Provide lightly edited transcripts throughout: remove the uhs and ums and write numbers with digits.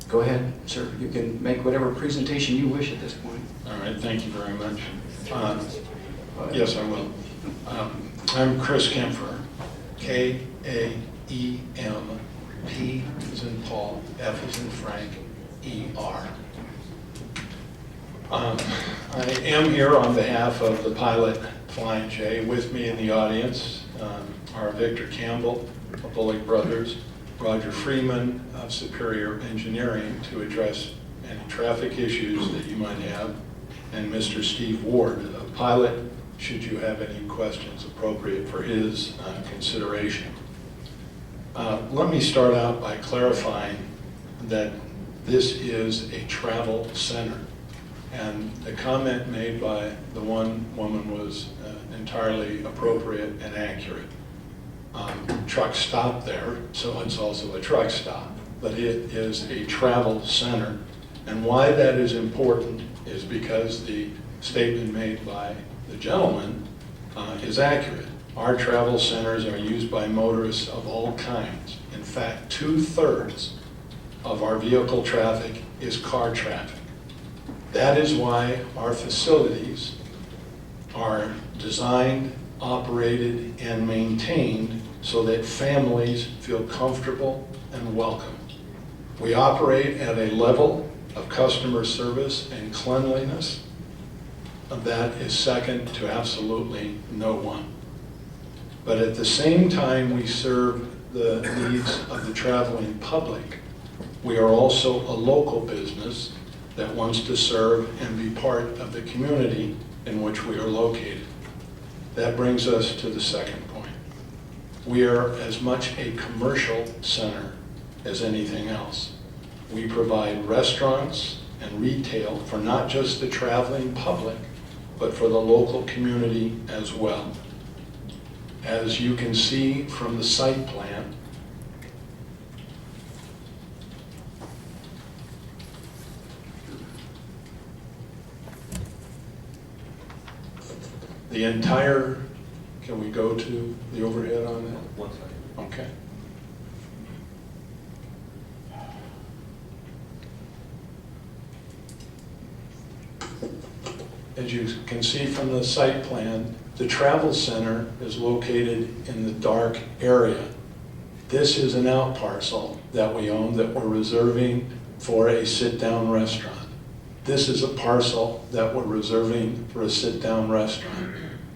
Go ahead, sir. You can make whatever presentation you wish at this point. All right, thank you very much. Yes, I will. I'm Chris Kempfer, K-A-E-M, P as in Paul, F as in Frank, E-R. I am here on behalf of the pilot Flying J. With me in the audience are Victor Campbell of Bullock Brothers, Roger Freeman of Superior Engineering to address any traffic issues that you might have, and Mr. Steve Ward of Pilot, should you have any questions appropriate for his consideration. Let me start out by clarifying that this is a travel center. And the comment made by the one woman was entirely appropriate and accurate. Trucks stop there, so it's also a truck stop, but it is a travel center. And why that is important is because the statement made by the gentleman is accurate. Our travel centers are used by motorists of all kinds. In fact, 2/3 of our vehicle traffic is car traffic. That is why our facilities are designed, operated, and maintained so that families feel comfortable and welcome. We operate at a level of customer service and cleanliness that is second to absolutely no one. But at the same time we serve the needs of the traveling public, we are also a local business that wants to serve and be part of the community in which we are located. That brings us to the second point. We are as much a commercial center as anything else. We provide restaurants and retail for not just the traveling public, but for the local community as well. As you can see from the site plan, the entire, can we go to the overhead on that? 1 second. Okay. As you can see from the site plan, the travel center is located in the dark area. This is an out parcel that we own that we're reserving for a sit-down restaurant. This is a parcel that we're reserving for a sit-down restaurant.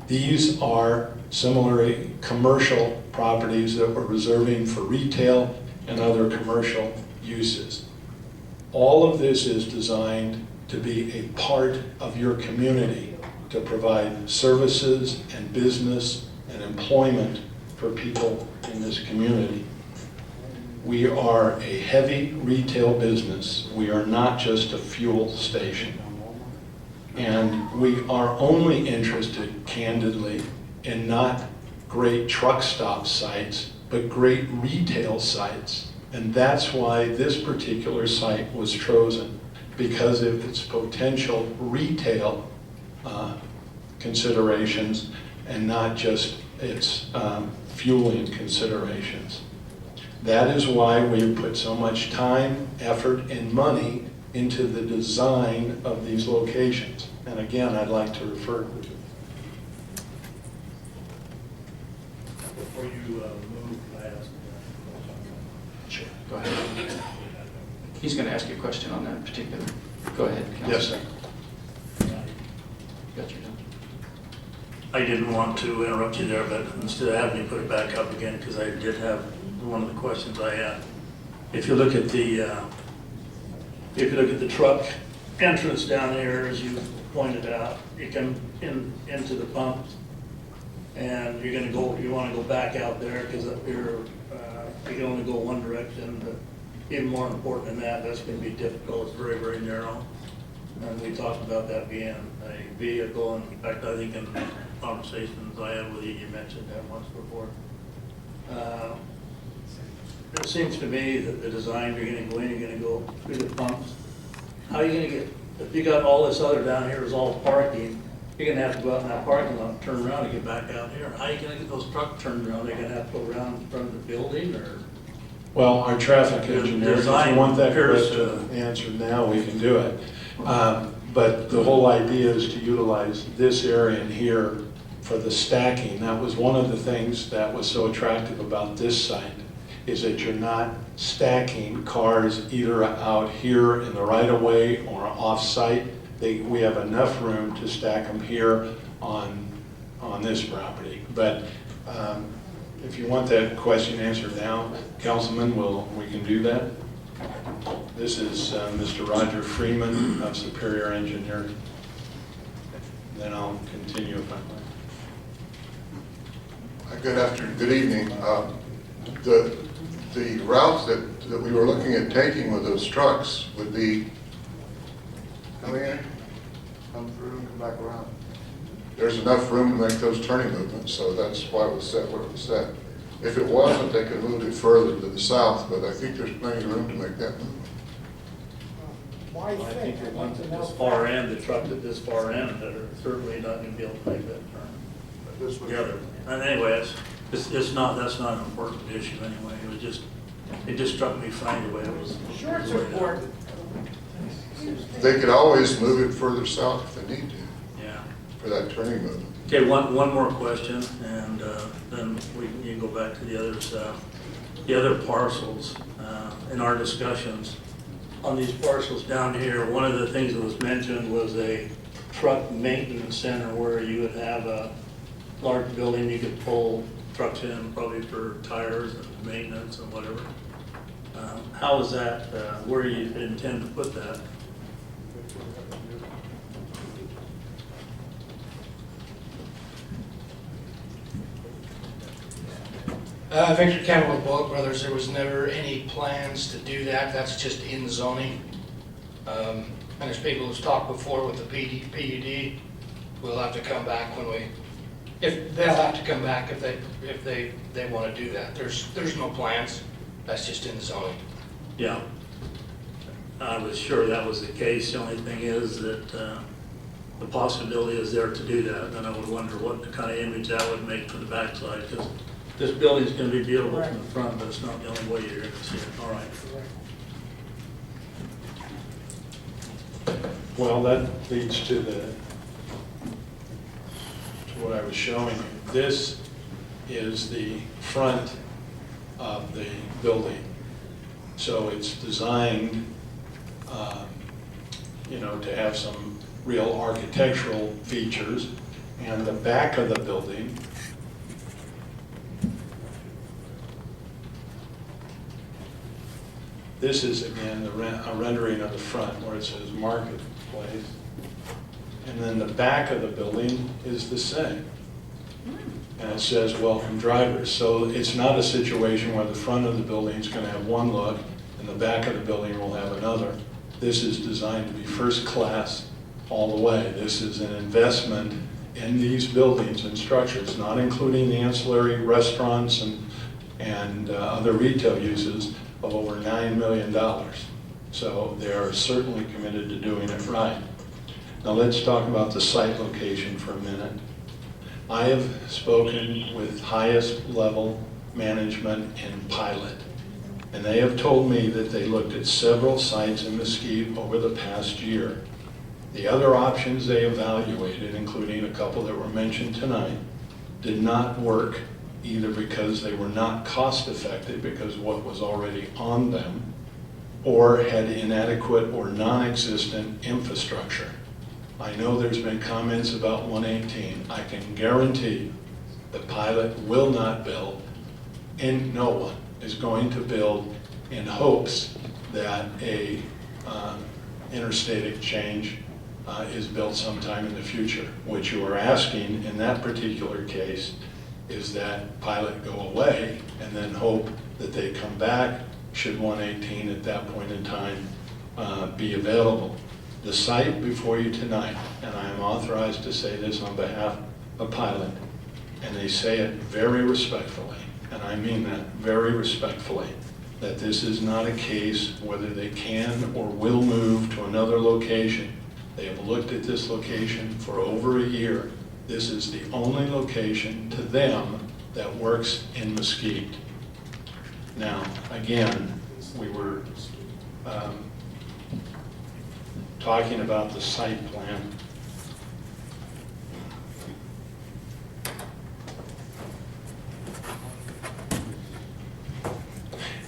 These are similarly commercial properties that we're reserving for retail and other commercial uses. All of this is designed to be a part of your community, to provide services and business and employment for people in this community. We are a heavy retail business. We are not just a fuel station. And we are only interested, candidly, in not great truck stop sites, but great retail sites. And that's why this particular site was chosen, because of its potential retail considerations and not just its fueling considerations. That is why we put so much time, effort, and money into the design of these locations. And again, I'd like to refer to. Before you move, I ask Sure. Go ahead. He's going to ask you a question on that particular. Go ahead, Councilor. Yes, sir. Got your I didn't want to interrupt you there, but instead of having you put it back up again, because I did have one of the questions I had. If you look at the truck entrance down there, as you pointed out, you come into the pump, and you want to go back out there because up here you can only go one direction. But even more important than that, that's going to be difficult. It's very, very narrow. And we talked about that being a vehicle. And in fact, I think in conversations I had with you, you mentioned that once before. It seems to me that the design, you're going to go in, you're going to go through the pumps. How are you going to get, if you got all this other down here is all parking, you're going to have to go out in that parking lot and turn around and get back out here. How are you going to get those trucks turned around? They're going to have to go around in front of the building, or Well, our traffic The engineer, if design you want that appears question answered now, we can do it. But the whole idea is to utilize this area in here for the stacking. That was one of the things that was so attractive about this site, is that you're not stacking cars either out here in the right-of-way or off-site. We have enough room to stack them here on this property. But if you want that question answered now, Councilman, we can do that. This is Mr. Roger Freeman of Superior Engineering. Then I'll continue if I might. Good afternoon, good evening. The routes that we were looking at taking with those trucks would be coming in, come through and come back around. There's enough room to make those turning movements, so that's why it was set where it was set. If it wasn't, they could move it further to the south, but I think there's plenty of room to make that move. I think the ones at this far end, the truck at this far end, that are certainly not gonna be able to make that turn. This was- The other, and anyway, that's not an important issue anyway, it just struck me funny the way it was. Sure, it's important. They could always move it further south if they need to Yeah. for that turning movement. Okay, one more question, and then you can go back to the others. The other parcels, in our discussions, on these parcels down here, one of the things that was mentioned was a truck maintenance center where you would have a large building, you could pull trucks in probably for tires and maintenance and whatever. How is that, where do you intend to put that? Victor Campbell with Bullock Brothers, there was never any plans to do that. That's just in zoning. And there's people who've talked before with the PUD. We'll have to come back they'll have to come back if they want to do that. There's no plans. That's just in the zoning. Yeah. I was sure that was the case. The only thing is that the possibility is there to do that. And I would wonder what the kind of image that would make for the backside, because this building's going to be beautiful from the front, but it's not the only way you're going to see it. All right. Well, that leads to what I was showing you. This is the front of the building. So it's designed, to have some real architectural features. And the back of the building this is, again, a rendering of the front where it says Marketplace. And then the back of the building is the same. And it says welcome drivers. So it's not a situation where the front of the building is going to have one look and the back of the building will have another. This is designed to be first class all the way. This is an investment in these buildings and structures, not including the ancillary restaurants and other retail uses, of over $9 million. So they are certainly committed to doing it right. Now let's talk about the site location for a minute. I have spoken with highest level management in Pilot, and they have told me that they looked at several sites in Mesquite over the past year. The other options they evaluated, including a couple that were mentioned tonight, did not work, either because they were not cost effective because of what was already on them, or had inadequate or non-existent infrastructure. I know there's been comments about 118. I can guarantee the Pilot will not build, and no one is going to build in hopes that a interstate exchange is built sometime in the future. What you are asking in that particular case is that Pilot go away and then hope that they come back should 118 at that point in time be available. The site before you tonight, and I am authorized to say this on behalf of Pilot, and they say it very respectfully, and I mean that very respectfully, that this is not a case whether they can or will move to another location. They have looked at this location for over a year. This is the only location to them that works in Mesquite. Now, again, we were talking about the site plan.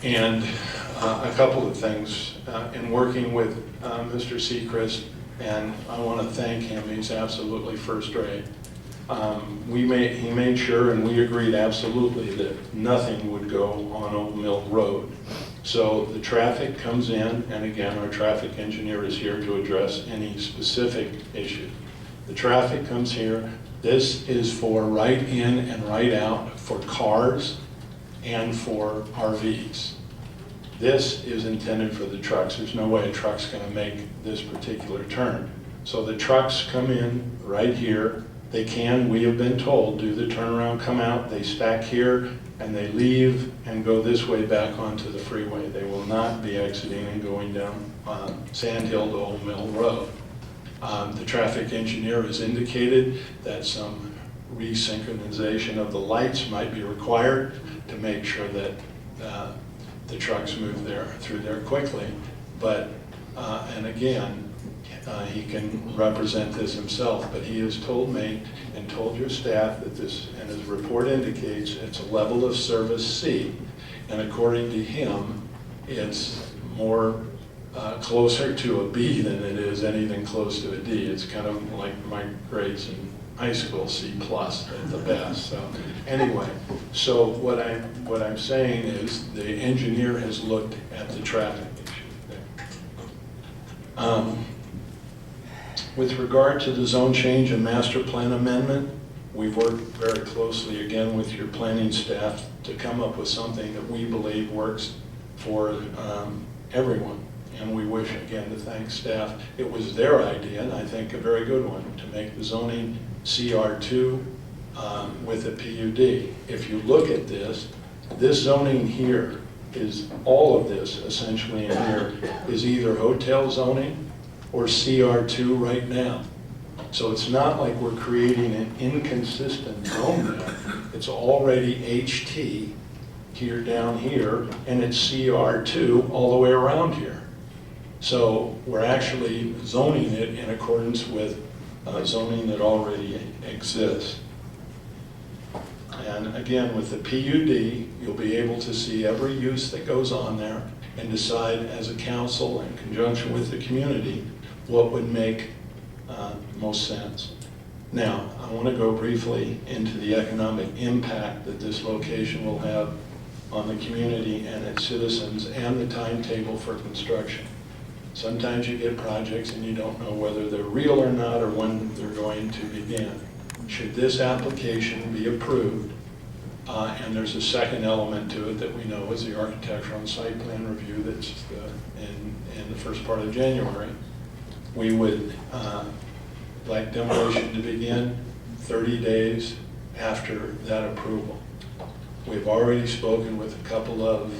And a couple of things in working with Mr. Sechrist, and I want to thank him, he's absolutely first rate. He made sure, and we agreed absolutely, that nothing would go on Old Mill Road. So the traffic comes in, and again, our traffic engineer is here to address any specific issue. The traffic comes here. This is for right in and right out for cars and for RVs. This is intended for the trucks. There's no way a truck's going to make this particular turn. So the trucks come in right here. They can, we have been told, do the turnaround, come out, they stack here, and they leave and go this way back onto the freeway. They will not be exiting and going down Sand Hill to Old Mill Road. The traffic engineer has indicated that some resynchronization of the lights might be required to make sure that the trucks move through there quickly. But, and again, he can represent this himself, but he has told me and told your staff that this, and his report indicates, it's a level of service C, and according to him, it's more closer to a B than it is anything close to a D. It's kind of like my grades in high school, C+ at the best. So anyway, so what I'm saying is the engineer has looked at the traffic issue there. With regard to the zone change and master plan amendment, we've worked very closely again with your planning staff to come up with something that we believe works for everyone. And we wish again to thank staff. It was their idea, and I think a very good one, to make the zoning CR2 with a PUD. If you look at this zoning here is, all of this essentially in here is either hotel zoning or CR2 right now. So it's not like we're creating an inconsistent zone there. It's already HT here down here, and it's CR2 all the way around here. So we're actually zoning it in accordance with zoning that already exists. And again, with the PUD, you'll be able to see every use that goes on there and decide as a council in conjunction with the community what would make most sense. Now, I want to go briefly into the economic impact that this location will have on the community and its citizens and the timetable for construction. Sometimes you get projects and you don't know whether they're real or not or when they're going to begin. Should this application be approved, and there's a second element to it that we know is the architectural and site plan review that's in the first part of January, we would like demolition to begin 30 days after that approval. We've already spoken with a couple of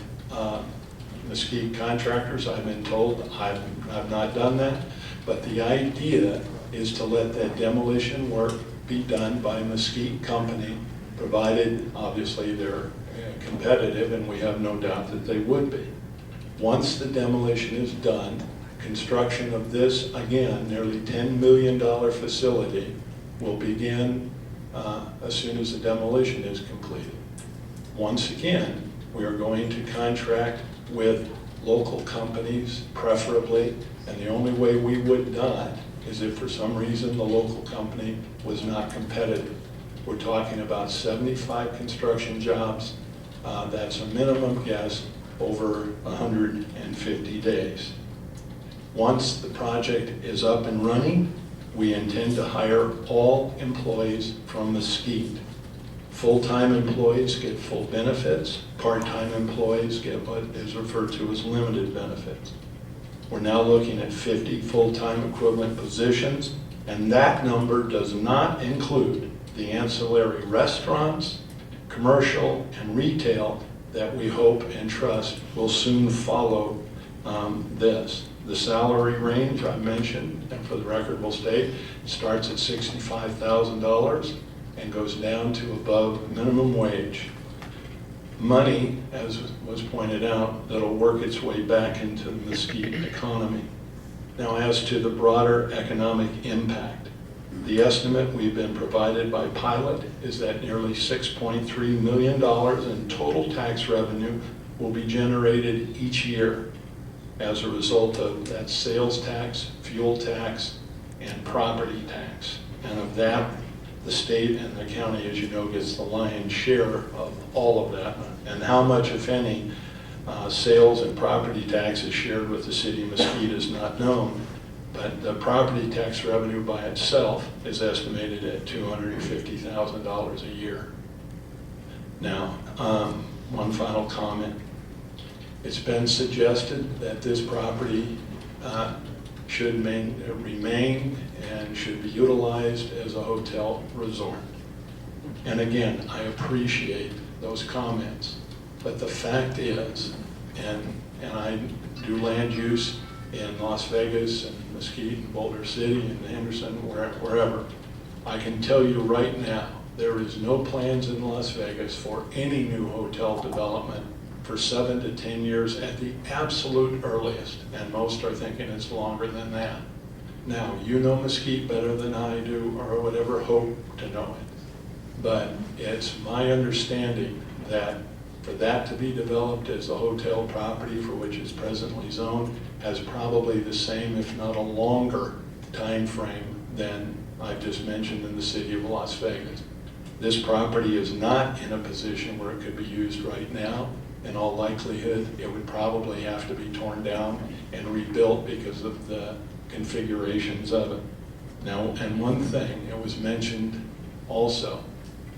Mesquite contractors. I've been told I've not done that, but the idea is to let that demolition work be done by a Mesquite company, provided obviously they're competitive, and we have no doubt that they would be. Once the demolition is done, construction of this, again, nearly $10 million facility will begin as soon as the demolition is completed. Once again, we are going to contract with local companies, preferably, and the only way we would not is if for some reason the local company was not competitive. We're talking about 75 construction jobs. That's a minimum guess over 150 days. Once the project is up and running, we intend to hire all employees from Mesquite. Full-time employees get full benefits. Part-time employees get what is referred to as limited benefits. We're now looking at 50 full-time equivalent positions, and that number does not include the ancillary restaurants, commercial, and retail that we hope and trust will soon follow this. The salary range I mentioned, and for the record will state, starts at $65,000 and goes down to above minimum wage. money, as was pointed out, that'll work its way back into the Mesquite economy. Now, as to the broader economic impact, the estimate we've been provided by Pilot is that nearly $6.3 million in total tax revenue will be generated each year as a result of that sales tax, fuel tax, and property tax. And of that, the state and the county, as you know, gets the lion's share of all of that. And how much, if any, sales and property tax is shared with the city of Mesquite is not known. But the property tax revenue by itself is estimated at $250,000 a year. Now, one final comment. It's been suggested that this property should remain and should be utilized as a hotel resort. And again, I appreciate those comments, but the fact is, and I do land use in Las Vegas and Mesquite and Boulder City and Henderson, wherever, I can tell you right now, there is no plans in Las Vegas for any new hotel development for 7 to 10 years at the absolute earliest, and most are thinking it's longer than that. Now, you know Mesquite better than I do, or would ever hope to know it, but it's my understanding that for that to be developed as a hotel property for which it's presently zoned has probably the same, if not a longer, time frame than I've just mentioned in the city of Las Vegas. This property is not in a position where it could be used right now. In all likelihood, it would probably have to be torn down and rebuilt because of the configurations of it. Now, and one thing, it was mentioned also,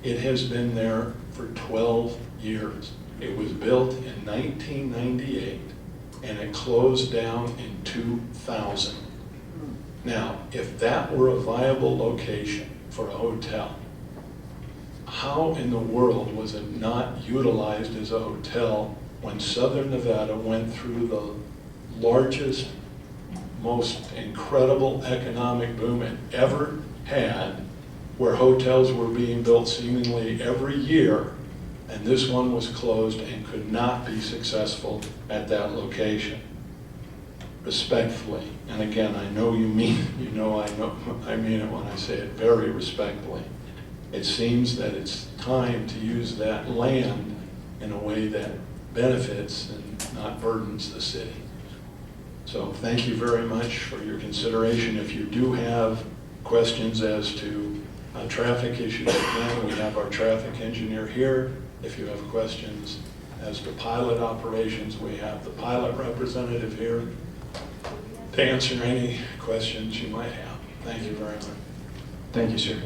it has been there for 12 years. It was built in 1998 and it closed down in 2000. Now, if that were a viable location for a hotel, how in the world was it not utilized as a hotel when Southern Nevada went through the largest, most incredible economic boom it ever had, where hotels were being built seemingly every year, and this one was closed and could not be successful at that location? Respectfully, and again, I know you mean, I mean it when I say it very respectfully. It seems that it's time to use that land in a way that benefits and not burdens the city. So thank you very much for your consideration. If you do have questions as to traffic issues, again, we have our traffic engineer here. If you have questions as to pilot operations, we have the pilot representative here to answer any questions you might have. Thank you very much. Thank you, sir.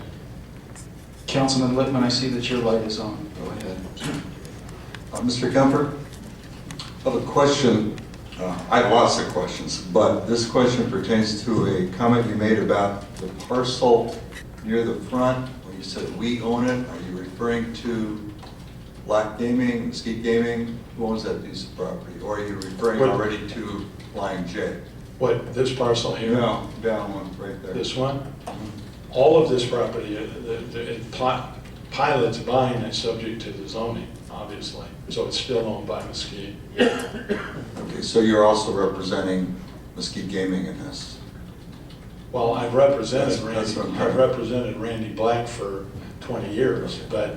Councilman Lippman, I see that your light is on. Go ahead. Mr. Kemper, I have a question. I have lots of questions, but this question pertains to a comment you made about the parcel near the front when you said we own it. Are you referring to Black Gaming, Mesquite Gaming? Who owns that piece of property? Or are you referring already to Flying J? What, this parcel here? No, down one, right there. This one? All of this property, Pilot's buying it subject to the zoning, obviously. So it's still owned by Mesquite. Okay, so you're also representing Mesquite Gaming in this? Well, I've represented That's Randy Black for 20 years, but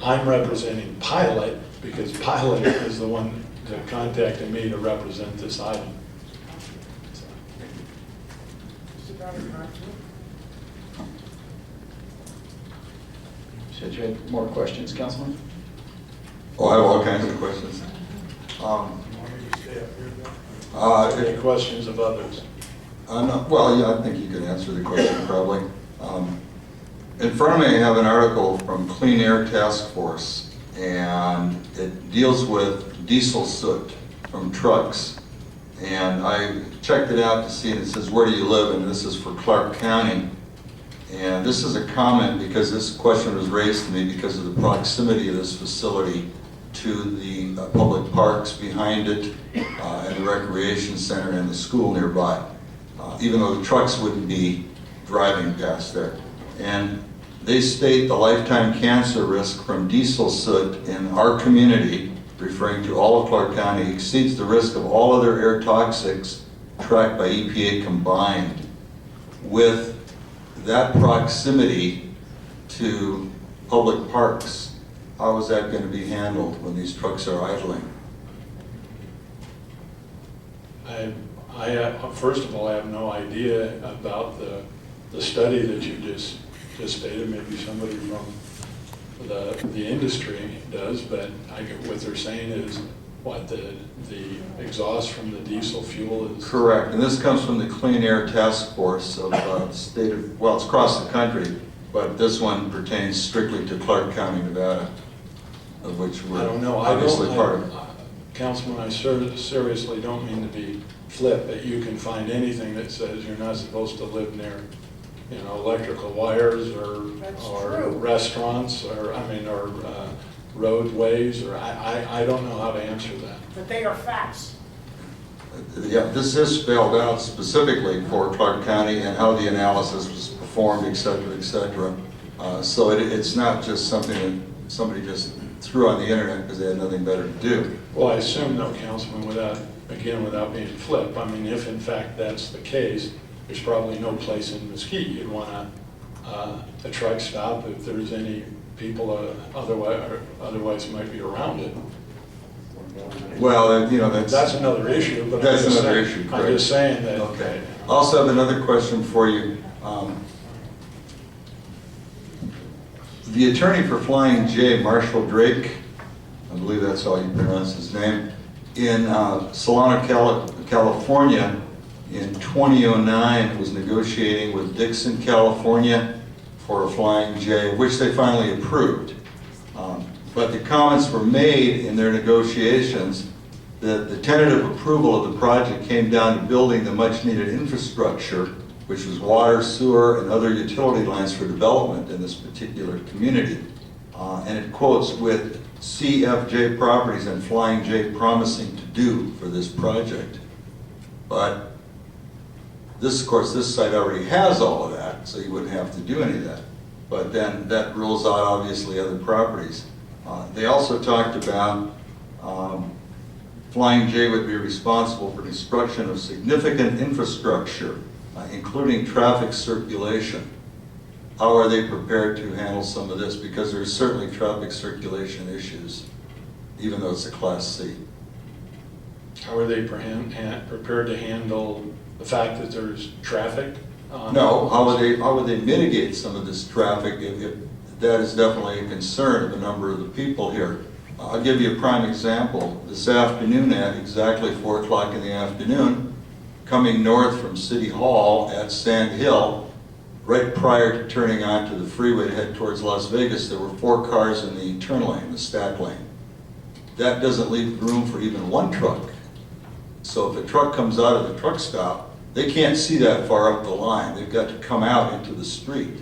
I'm representing Pilot because Pilot is the one that contacted me to represent this item. Said you had more questions, Councilman? Oh, I have all kinds of questions. Any questions of others? No, well, yeah, I think you could answer the question probably. In front of me, I have an article from Clean Air Task Force, and it deals with diesel soot from trucks. And I checked it out to see, and it says, where do you live? And this is for Clark County. And this is a comment because this question was raised to me because of the proximity of this facility to the public parks behind it, and the recreation center and the school nearby, even though the trucks wouldn't be driving past there. And they state the lifetime cancer risk from diesel soot in our community, referring to all of Clark County, exceeds the risk of all other air toxics tracked by EPA combined. With that proximity to public parks, how is that going to be handled when these trucks are idling? First of all, I have no idea about the study that you just stated. Maybe somebody from the industry does, but I get what they're saying is what the exhaust from the diesel fuel is. Correct, and this comes from the Clean Air Task Force of the state of, well, it's across the country, but this one pertains strictly to Clark County, Nevada, of which I we're don't know. obviously part of. Councilman, I seriously don't mean to be flip, but you can find anything that says you're not supposed to live near, you know, electrical wires That's or true. restaurants or roadways, or I don't know how to answer that. But they are facts. Yeah, this is spelled out specifically for Clark County and how the analysis was performed, et cetera, et cetera. So it's not just something that somebody just threw on the internet because they had nothing better to do. Well, I assume though, Councilman, without being flip, I mean, if in fact that's the case, there's probably no place in Mesquite you'd want a truck stop if there's any people otherwise might be around it. Well, you know, That's another issue, but That's another issue, I'm correct. just saying that. Okay. I also have another question for you. The attorney for Flying J, Marshall Drake, I believe that's how you pronounce his name, in Solano, California, in 2009 was negotiating with Dixon, California for a Flying J, which they finally approved. But the comments were made in their negotiations that the tentative approval of the project came down to building the much-needed infrastructure, which was water, sewer, and other utility lines for development in this particular community. And it quotes, with CFJ Properties and Flying J promising to do for this project. But this, of course, this site already has all of that, so you wouldn't have to do any of that. But then that rules out, obviously, other properties. They also talked about Flying J would be responsible for construction of significant infrastructure, including traffic circulation. How are they prepared to handle some of this? Because there's certainly traffic circulation issues, even though it's a Class C. How are they prepared to handle the fact that there's traffic? No, how would they mitigate some of this traffic if that is definitely a concern of a number of the people here? I'll give you a prime example. This afternoon at exactly 4 o'clock in the afternoon, coming north from City Hall at Sand Hill, right prior to turning onto the freeway to head towards Las Vegas, there were 4 cars in the turn lane, the stack lane. That doesn't leave room for even one truck. So if a truck comes out of the truck stop, they can't see that far up the line. They've got to come out into the street.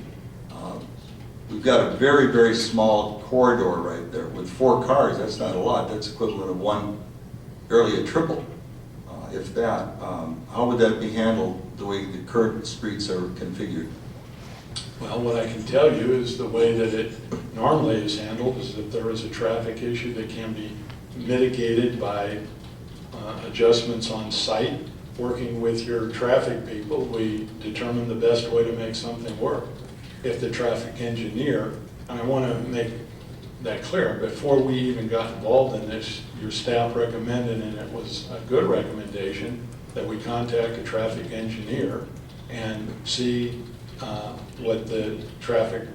We've got a very, very small corridor right there. With 4 cars, that's not a lot. That's equivalent of one, barely a triple, if that. How would that be handled the way the current streets are configured? Well, what I can tell you is the way that it normally is handled is that there is a traffic issue that can be mitigated by adjustments on site. Working with your traffic people, we determine the best way to make something work. If the traffic engineer, and I want to make that clear, before we even got involved in this, your staff recommended, and it was a good recommendation, that we contact a traffic engineer and see what the traffic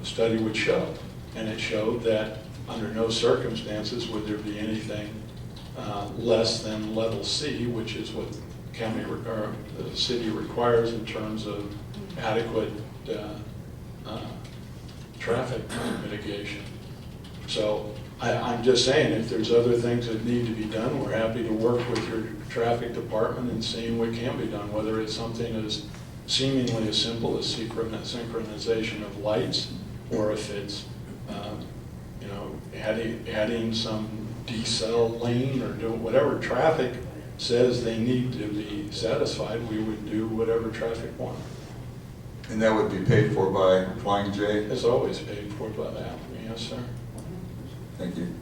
study would show. And it showed that under no circumstances would there be anything less than level C, which is what the city requires in terms of adequate traffic mitigation. So I'm just saying, if there's other things that need to be done, we're happy to work with your traffic department and seeing what can be done, whether it's something as seemingly as simple as synchronization of lights, or if it's you know, adding some decel lane, or doing whatever traffic says they need to be satisfied. We would do whatever traffic wants. And that would be paid for by Flying J? It's always paid for by the applicant, yes, sir. Thank you.